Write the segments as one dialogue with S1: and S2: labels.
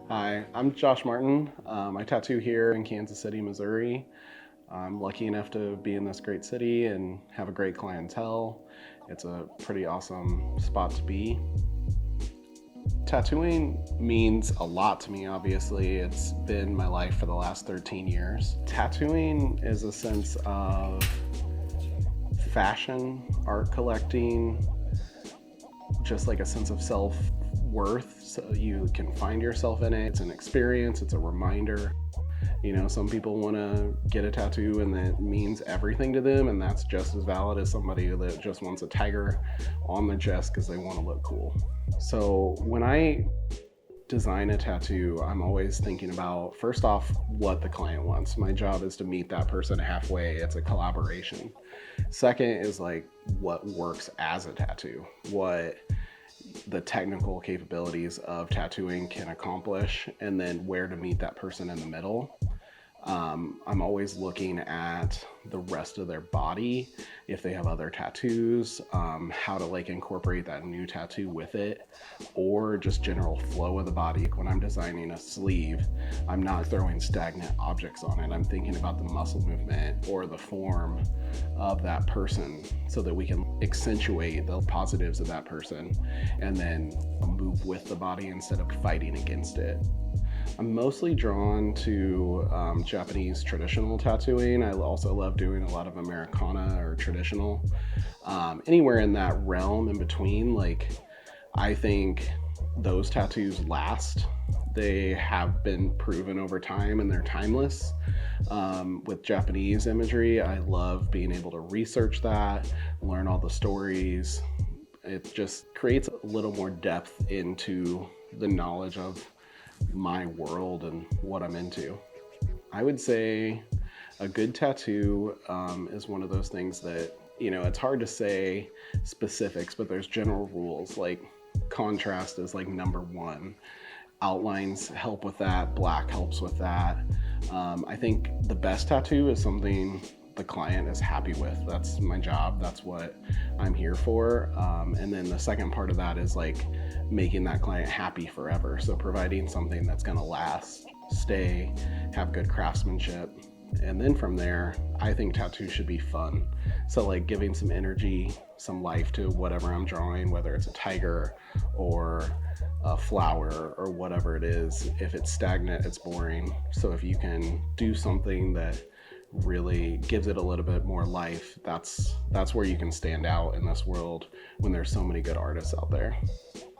S1: Hi, I'm Josh Martin. I tattoo here in Kansas City, Missouri. I'm lucky enough to be in this great city and have a great clientele. It's a pretty awesome spot to be. Tattooing means a lot to me, obviously. It's been my life for the last 13 years. Tattooing is a sense of fashion, art collecting, just like a sense of self-worth, so you can find yourself in it. It's an experience, it's a reminder. Some people want to get a tattoo and that means everything to them, and that's just as valid as somebody that just wants a tiger on their chest because they want to look cool. So when I design a tattoo, I'm always thinking about, first off, what the client wants. My job is to meet that person halfway. It's a collaboration. Second is like what works as a tattoo, what the technical capabilities of tattooing can accomplish, and then where to meet that person in the middle. I'm always looking at the rest of their body, if they have other tattoos, how to like incorporate that new tattoo with it, or just general flow of the body. When I'm designing a sleeve, I'm not throwing stagnant objects on it. I'm thinking about the muscle movement or the form of that person so that we can accentuate the positives of that person and then move with the body instead of fighting against it. I'm mostly drawn to Japanese traditional tattooing. I also love doing a lot of Americana or traditional. Anywhere in that realm in between, like, I think those tattoos last. They have been proven over time and they're timeless. With Japanese imagery, I love being able to research that, learn all the stories. It just creates a little more depth into the knowledge of my world and what I'm into. I would say a good tattoo is one of those things that, it's hard to say specifics, but there's general rules. Like contrast is like number one. Outlines help with that. Black helps with that. I think the best tattoo is something the client is happy with. That's my job. That's what I'm here for. And then the second part of that is like making that client happy forever. So providing something that's going to last, stay, have good craftsmanship. And then from there, I think tattoos should be fun. So like giving some energy, some life to whatever I'm drawing, whether it's a tiger or a flower or whatever it is. If it's stagnant, it's boring. So if you can do something that really gives it a little bit more life, that's where you can stand out in this world when there's so many good artists out there.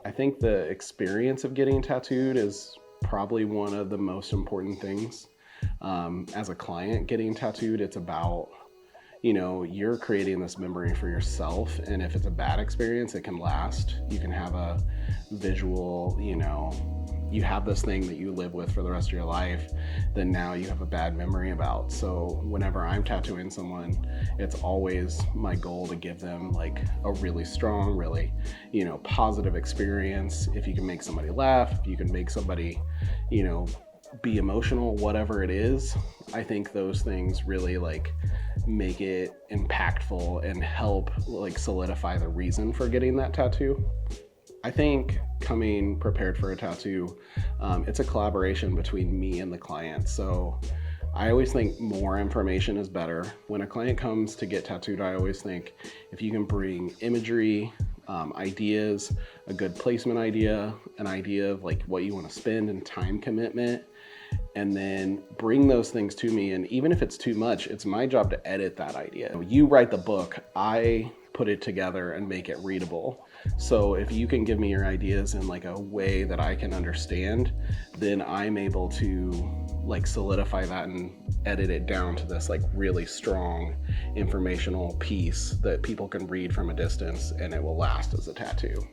S1: I think the experience of getting tattooed is probably one of the most important things. As a client getting tattooed, it's about, you're creating this memory for yourself, and if it's a bad experience, it can last. You can have a visual, you have this thing that you live with for the rest of your life, then now you have a bad memory about. So whenever I'm tattooing someone, it's always my goal to give them like a really strong, really, positive experience. If you can make somebody laugh, if you can make somebody, be emotional, whatever it is, I think those things really like make it impactful and help like solidify the reason for getting that tattoo. I think coming prepared for a tattoo, it's a collaboration between me and the client. So I always think more information is better. When a client comes to get tattooed, I always think if you can bring imagery, ideas, a good placement idea, an idea of like what you want to spend and time commitment, and then bring those things to me. And even if it's too much, it's my job to edit that idea. You write the book, I put it together and make it readable. So if you can give me your ideas in like a way that I can understand, then I'm able to like solidify that and edit it down to this like really strong informational piece that people can read from a distance, and it will last as a tattoo.